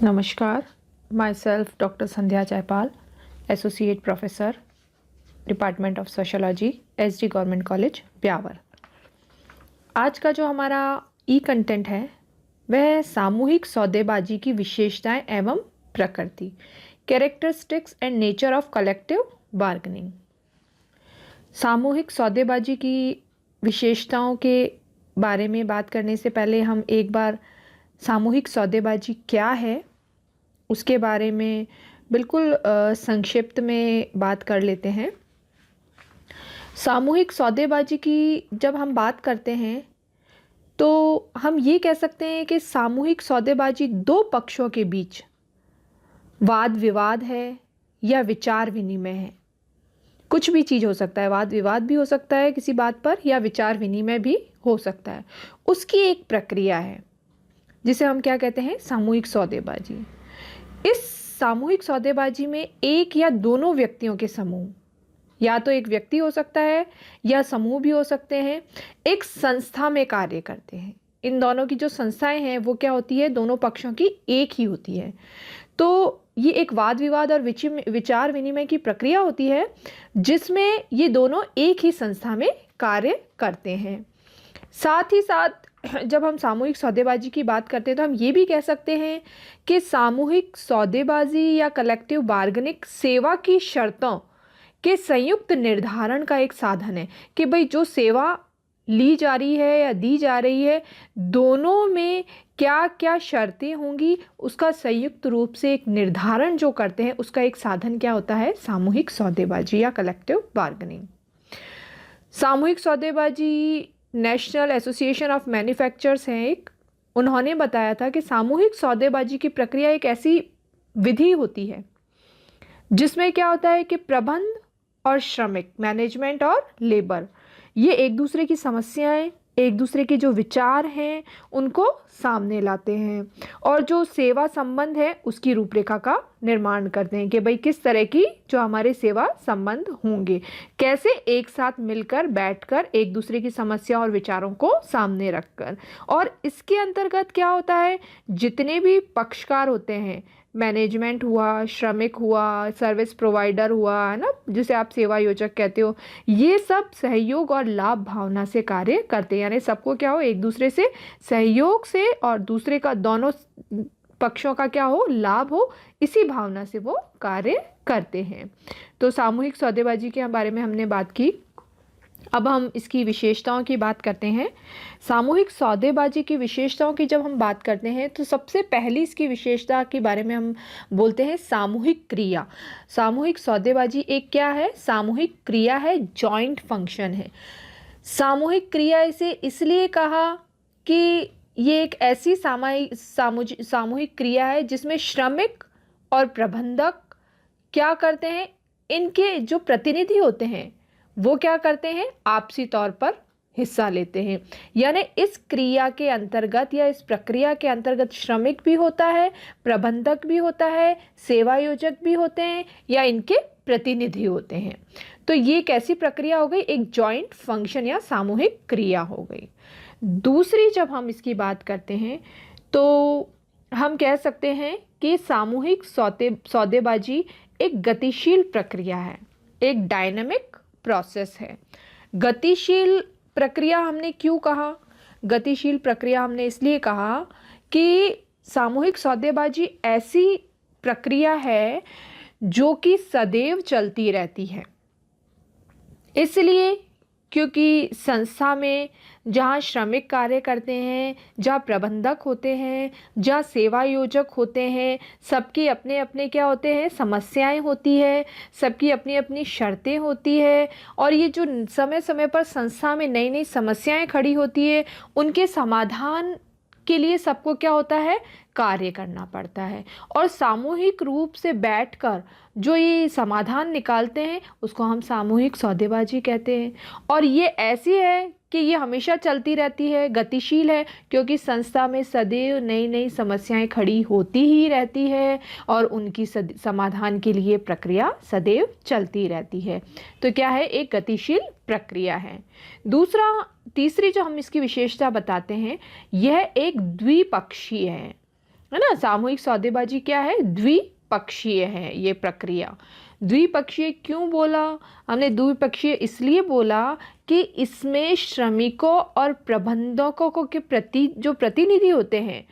नमस्कार, myself Dr. Sandhya Jaipal, associate professor, department of sociology, SD government college, Beawar. आज का जो हमारा ई कंटेंट है वह सामूहिक सौदेबाजी की विशेषताएं एवं प्रकृति, characteristics and nature of collective bargaining. सामूहिक सौदेबाजी की विशेषताओं के बारे में बात करने से पहले हम एक बार सामूहिक सौदेबाजी क्या है उसके बारे में बिल्कुल संक्षिप्त में बात कर लेते हैं। सामूहिक सौदेबाजी की जब हम बात करते हैं तो हम ये कह सकते हैं कि सामूहिक सौदेबाजी दो पक्षों के बीच वाद विवाद है या विचार विनिमय है। कुछ भी चीज़ हो सकता है, वाद विवाद भी हो सकता है किसी बात पर, या विचार विनिमय भी हो सकता है। उसकी एक प्रक्रिया है जिसे हम क्या कहते हैं, सामूहिक सौदेबाजी। इस सामूहिक सौदेबाजी में एक या दोनों व्यक्तियों के समूह, या तो एक व्यक्ति हो सकता है या समूह भी हो सकते हैं, एक संस्था में कार्य करते हैं। इन दोनों की जो संस्थाएं हैं वो क्या होती है, दोनों पक्षों की एक ही होती है। तो ये एक वाद विवाद और विचार विनिमय की प्रक्रिया होती है जिसमें ये दोनों एक ही संस्था में कार्य करते हैं। साथ ही साथ जब हम सामूहिक सौदेबाजी की बात करते हैं तो हम ये भी कह सकते हैं कि सामूहिक सौदेबाजी या कलेक्टिव बार्गेनिंग सेवा की शर्तों के संयुक्त निर्धारण का एक साधन है कि भाई जो सेवा ली जा रही है या दी जा रही है, दोनों में क्या क्या शर्तें होंगी उसका संयुक्त रूप से एक निर्धारण जो करते हैं, उसका एक साधन क्या होता है, सामूहिक सौदेबाजी या कलेक्टिव बार्गेनिंग। सामूहिक सौदेबाजी नेशनल एसोसिएशन ऑफ मैन्युफैक्चरर्स हैं एक, उन्होंने बताया था कि सामूहिक सौदेबाजी की प्रक्रिया एक ऐसी विधि होती है जिसमें क्या होता है कि प्रबंध और श्रमिक, मैनेजमेंट और लेबर, ये एक दूसरे की समस्याएं, एक दूसरे के जो विचार हैं उनको सामने लाते हैं और जो सेवा संबंध है उसकी रूपरेखा का निर्माण करते हैं कि भाई किस तरह की जो हमारे सेवा संबंध होंगे, कैसे एक साथ मिलकर बैठकर एक दूसरे की समस्या और विचारों को सामने रखकर। और इसके अंतर्गत क्या होता है, जितने भी पक्षकार होते हैं, मैनेजमेंट हुआ, श्रमिक हुआ, सर्विस प्रोवाइडर हुआ, है ना, जिसे आप सेवा योजक कहते हो, ये सब सहयोग और लाभ भावना से कार्य करते हैं। यानी सबको क्या हो, एक दूसरे से सहयोग से और दूसरे का, दोनों पक्षों का क्या हो, लाभ हो, इसी भावना से वो कार्य करते हैं। तो सामूहिक सौदेबाजी के बारे में हमने बात की। अब हम इसकी विशेषताओं की बात करते हैं। सामूहिक सौदेबाजी की विशेषताओं की जब हम बात करते हैं तो सबसे पहली इसकी विशेषता के बारे में हम बोलते हैं सामूहिक क्रिया। सामूहिक सौदेबाजी एक क्या है, सामूहिक क्रिया है, जॉइंट फंक्शन है। सामूहिक क्रिया इसे इसलिए कहा कि ये एक ऐसी सामूहिक क्रिया है जिसमें श्रमिक और प्रबंधक क्या करते हैं, इनके जो प्रतिनिधि होते हैं वो क्या करते हैं, आपसी तौर पर हिस्सा लेते हैं। यानी इस क्रिया के अंतर्गत या इस प्रक्रिया के अंतर्गत श्रमिक भी होता है, प्रबंधक भी होता है, सेवा योजक भी होते हैं या इनके प्रतिनिधि होते हैं। तो ये कैसी प्रक्रिया हो गई, एक जॉइंट फंक्शन या सामूहिक क्रिया हो गई। दूसरी जब हम इसकी बात करते हैं तो हम कह सकते हैं कि सामूहिक सौदेबाजी एक गतिशील प्रक्रिया है, एक डायनामिक प्रोसेस है। गतिशील प्रक्रिया हमने क्यों कहा, गतिशील प्रक्रिया हमने इसलिए कहा कि सामूहिक सौदेबाजी ऐसी प्रक्रिया है जो कि सदैव चलती रहती है। इसलिए क्योंकि संस्था में जहाँ श्रमिक कार्य करते हैं, जहाँ प्रबंधक होते हैं, जहाँ सेवा योजक होते हैं, सबकी अपने अपने क्या होते हैं, समस्याएं होती है, सबकी अपनी अपनी शर्तें होती है। और ये जो समय समय पर संस्था में नई नई समस्याएं खड़ी होती है, उनके समाधान के लिए सबको क्या होता है, कार्य करना पड़ता है। और सामूहिक रूप से बैठकर जो ये समाधान निकालते हैं उसको हम सामूहिक सौदेबाजी कहते हैं। और ये ऐसी है कि ये हमेशा चलती रहती है, गतिशील है, क्योंकि संस्था में सदैव नई नई समस्याएं खड़ी होती ही रहती है और उनकी समाधान के लिए प्रक्रिया सदैव चलती रहती है। तो क्या है, एक गतिशील प्रक्रिया है। तीसरी जो हम इसकी विशेषता बताते हैं, यह एक द्विपक्षीय है। है ना। सामूहिक सौदेबाजी क्या है, द्विपक्षीय है ये प्रक्रिया। द्विपक्षीय क्यों बोला हमने, द्विपक्षीय इसलिए बोला कि इसमें श्रमिकों और प्रबंधकों को के प्रति जो प्रतिनिधि होते हैं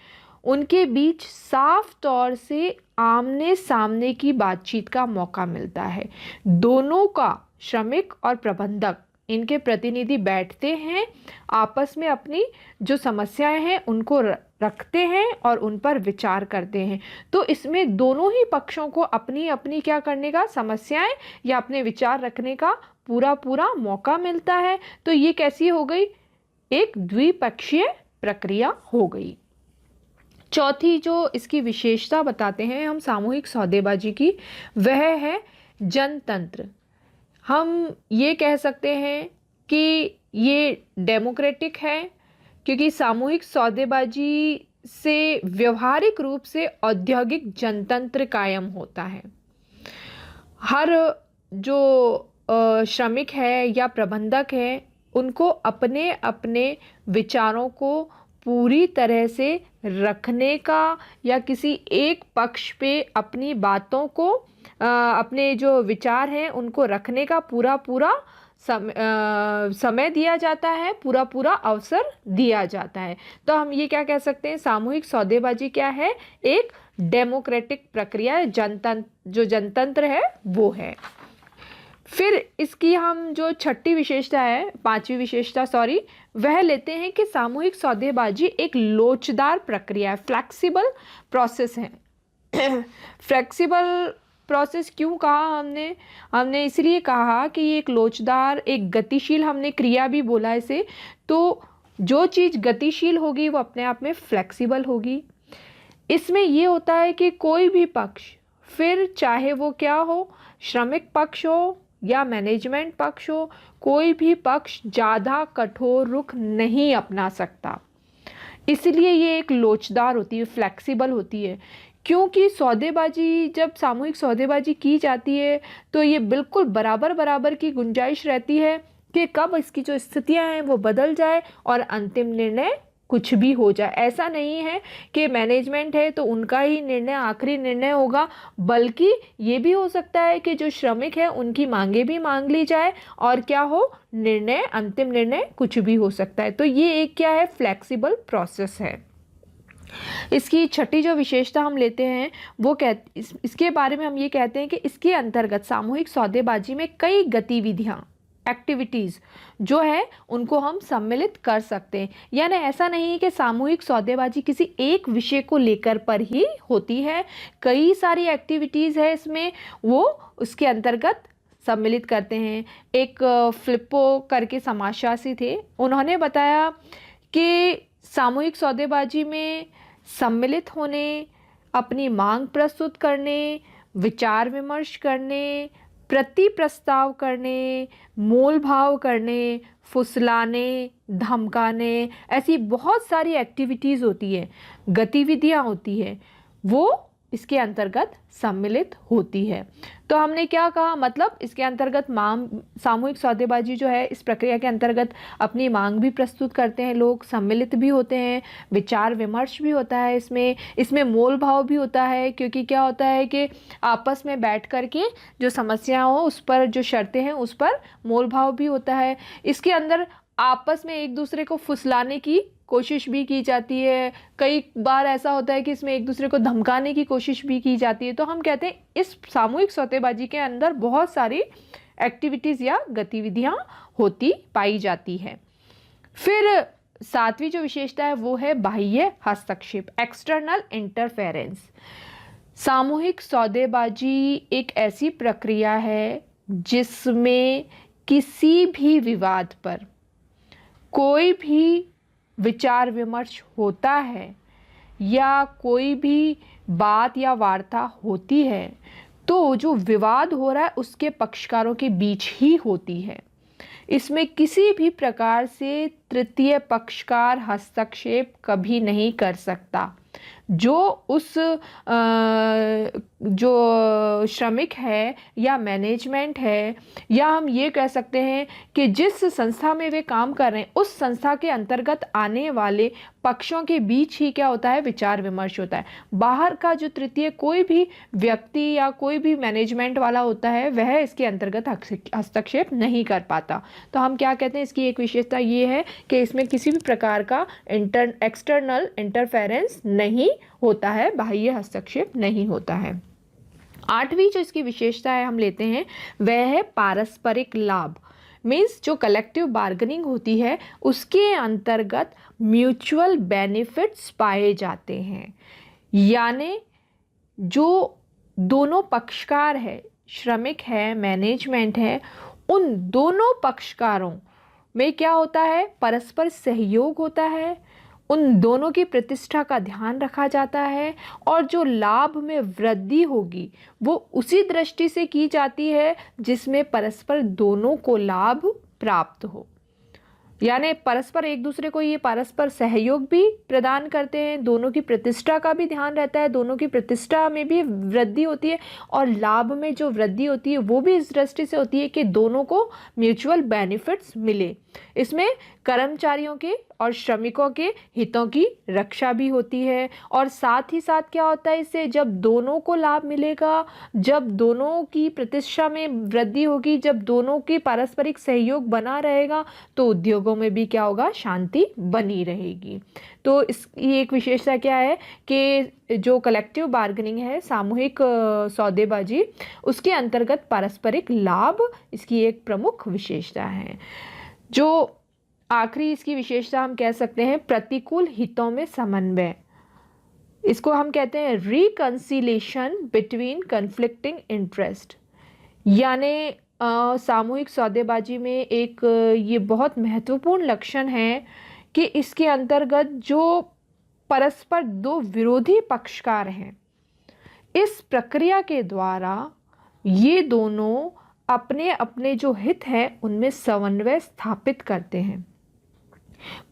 उनके बीच साफ तौर से आमने सामने की बातचीत का मौका मिलता है। दोनों का, श्रमिक और प्रबंधक, इनके प्रतिनिधि बैठते हैं, आपस में अपनी जो समस्याएं हैं उनको रखते हैं और उन पर विचार करते हैं। तो इसमें दोनों ही पक्षों को अपनी अपनी क्या करने का, समस्याएं या अपने विचार रखने का पूरा पूरा मौका मिलता है। तो ये कैसी हो गई, एक द्विपक्षीय प्रक्रिया हो गई। चौथी जो इसकी विशेषता बताते हैं हम सामूहिक सौदेबाजी की, वह है जनतंत्र। हम ये कह सकते हैं कि ये डेमोक्रेटिक है, क्योंकि सामूहिक सौदेबाजी से व्यवहारिक रूप से औद्योगिक जनतंत्र कायम होता है। हर जो श्रमिक है या प्रबंधक है उनको अपने अपने विचारों को पूरी तरह से रखने का या किसी एक पक्ष पे अपनी बातों को अपने जो विचार हैं उनको रखने का पूरा पूरा समय दिया जाता है, पूरा पूरा अवसर दिया जाता है। तो हम ये क्या कह सकते हैं, सामूहिक सौदेबाजी क्या है, एक डेमोक्रेटिक प्रक्रिया, जो जनतंत्र है वो है। फिर इसकी हम जो छठी विशेषता है, पांचवी विशेषता सॉरी, वह लेते हैं कि सामूहिक सौदेबाजी एक लोचदार प्रक्रिया है, फ्लेक्सिबल प्रोसेस है। फ्लेक्सिबल प्रोसेस क्यों कहा हमने इसलिए कहा कि ये एक लोचदार, एक गतिशील, हमने क्रिया भी बोला इसे। तो जो चीज़ गतिशील होगी वो अपने आप में फ्लेक्सिबल होगी। इसमें ये होता है कि कोई भी पक्ष, फिर चाहे वो क्या हो, श्रमिक पक्ष हो या मैनेजमेंट पक्ष हो, कोई भी पक्ष ज़्यादा कठोर रुख नहीं अपना सकता। इसलिए ये एक लोचदार होती है, फ्लेक्सिबल होती है। क्योंकि सौदेबाजी, जब सामूहिक सौदेबाजी की जाती है तो ये बिल्कुल बराबर बराबर की गुंजाइश रहती है कि कब इसकी जो स्थितियां हैं वो बदल जाए और अंतिम निर्णय कुछ भी हो जाए। ऐसा नहीं है कि मैनेजमेंट है तो उनका ही निर्णय आखिरी निर्णय होगा, बल्कि ये भी हो सकता है कि जो श्रमिक है उनकी मांगे भी मांग ली जाए और क्या हो, निर्णय, अंतिम निर्णय कुछ भी हो सकता है। तो ये एक क्या है, फ्लेक्सिबल प्रोसेस है। इसकी छठी जो विशेषता हम लेते हैं वो इसके बारे में हम ये कहते हैं कि इसके अंतर्गत सामूहिक सौदेबाजी में कई गतिविधियां, एक्टिविटीज़ जो है उनको हम सम्मिलित कर सकते हैं। यानी ऐसा नहीं है कि सामूहिक सौदेबाजी किसी एक विषय को लेकर पर ही होती है, कई सारी एक्टिविटीज़ है इसमें, वो उसके अंतर्गत सम्मिलित करते हैं। एक फ्लिप्पो करके समाजशास्त्री थे, उन्होंने बताया कि सामूहिक सौदेबाजी में सम्मिलित होने, अपनी मांग प्रस्तुत करने, विचार विमर्श करने, प्रति प्रस्ताव करने, मोल भाव करने, फुसलाने, धमकाने, ऐसी बहुत सारी एक्टिविटीज़ होती है, गतिविधियाँ होती है, वो इसके अंतर्गत सम्मिलित होती है। तो हमने क्या कहा, मतलब इसके अंतर्गत सामूहिक सौदेबाजी जो है इस प्रक्रिया के अंतर्गत अपनी मांग भी प्रस्तुत करते हैं लोग, सम्मिलित भी होते हैं, विचार विमर्श भी होता है इसमें मोल भाव भी होता है, क्योंकि क्या होता है कि आपस में बैठ कर के जो समस्या हो उस पर, जो शर्तें हैं उस पर मोल भाव भी होता है। इसके अंदर आपस में एक दूसरे को फुसलाने की कोशिश भी की जाती है, कई बार ऐसा होता है कि इसमें एक दूसरे को धमकाने की कोशिश भी की जाती है। तो हम कहते हैं इस सामूहिक सौदेबाजी के अंदर बहुत सारी एक्टिविटीज़ या गतिविधियां होती पाई जाती है। फिर सातवीं जो विशेषता है वो है बाह्य हस्तक्षेप, एक्सटर्नल इंटरफेरेंस। सामूहिक सौदेबाजी एक ऐसी प्रक्रिया है जिसमें किसी भी विवाद पर कोई भी विचार विमर्श होता है या कोई भी बात या वार्ता होती है तो जो विवाद हो रहा है उसके पक्षकारों के बीच ही होती है। इसमें किसी भी प्रकार से तृतीय पक्षकार हस्तक्षेप कभी नहीं कर सकता। जो उस जो श्रमिक है या मैनेजमेंट है, या हम ये कह सकते हैं कि जिस संस्था में वे काम कर रहे हैं उस संस्था के अंतर्गत आने वाले पक्षों के बीच ही क्या होता है, विचार विमर्श होता है। बाहर का जो तृतीय कोई भी व्यक्ति या कोई भी मैनेजमेंट वाला होता है वह इसके अंतर्गत हस्तक्षेप नहीं कर पाता। तो हम क्या कहते हैं, इसकी एक विशेषता ये है कि इसमें किसी भी प्रकार का एक्सटर्नल इंटरफेरेंस नहीं होता है, बाह्य हस्तक्षेप नहीं होता है। आठवीं जो इसकी विशेषता है हम लेते हैं वह है पारस्परिक लाभ। मीन्स जो कलेक्टिव बार्गेनिंग होती है उसके अंतर्गत म्यूचुअल बेनिफिट्स पाए जाते हैं, यानी जो दोनों पक्षकार है, श्रमिक है, मैनेजमेंट है, उन दोनों पक्षकारों में क्या होता है, परस्पर सहयोग होता है, उन दोनों की प्रतिष्ठा का ध्यान रखा जाता है, और जो लाभ में वृद्धि होगी वो उसी दृष्टि से की जाती है जिसमें परस्पर दोनों को लाभ प्राप्त हो। यानी परस्पर एक दूसरे को ये परस्पर सहयोग भी प्रदान करते हैं, दोनों की प्रतिष्ठा का भी ध्यान रहता है, दोनों की प्रतिष्ठा में भी वृद्धि होती है, और लाभ में जो वृद्धि होती है वो भी इस दृष्टि से होती है कि दोनों को म्यूचुअल बेनिफिट्स मिले। इसमें कर्मचारियों के और श्रमिकों के हितों की रक्षा भी होती है, और साथ ही साथ क्या होता है, इससे जब दोनों को लाभ मिलेगा, जब दोनों की प्रतिष्ठा में वृद्धि होगी, जब दोनों की पारस्परिक सहयोग बना रहेगा तो उद्योगों में भी क्या होगा, शांति बनी रहेगी। तो इसकी एक विशेषता क्या है कि जो कलेक्टिव बार्गेनिंग है, सामूहिक सौदेबाजी, उसके अंतर्गत पारस्परिक लाभ इसकी एक प्रमुख विशेषता है। जो आखिरी इसकी विशेषता हम कह सकते हैं प्रतिकूल हितों में समन्वय। इसको हम कहते हैं रिकंसिलेशन बिटवीन कन्फ्लिक्टिंग इंटरेस्ट। यानी सामूहिक सौदेबाजी में एक ये बहुत महत्वपूर्ण लक्षण है कि इसके अंतर्गत जो परस्पर दो विरोधी पक्षकार हैं, इस प्रक्रिया के द्वारा ये दोनों अपने अपने जो हित है उनमें समन्वय स्थापित करते हैं।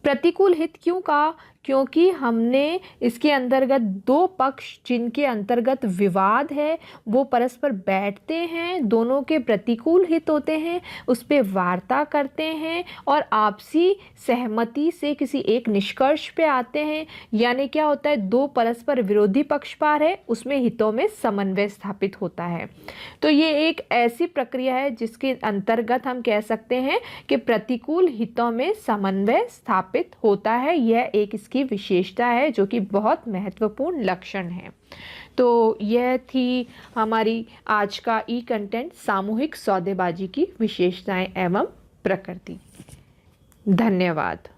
प्रतिकूल हित क्यों कहा, क्योंकि हमने इसके अंतर्गत दो पक्ष जिनके अंतर्गत विवाद है वो परस्पर बैठते हैं, दोनों के प्रतिकूल हित होते हैं, उस पर वार्ता करते हैं और आपसी सहमति से किसी एक निष्कर्ष पे आते हैं। यानी क्या होता है, दो परस्पर विरोधी पक्षपात है उसमें हितों में समन्वय स्थापित होता है। तो ये एक ऐसी प्रक्रिया है जिसके अंतर्गत हम कह सकते हैं कि प्रतिकूल हितों में समन्वय स्थापित होता है। यह एक की विशेषता है जो कि बहुत महत्वपूर्ण लक्षण है। तो यह थी हमारी आज का ई कंटेंट, सामूहिक सौदेबाजी की विशेषताएं एवं प्रकृति। धन्यवाद।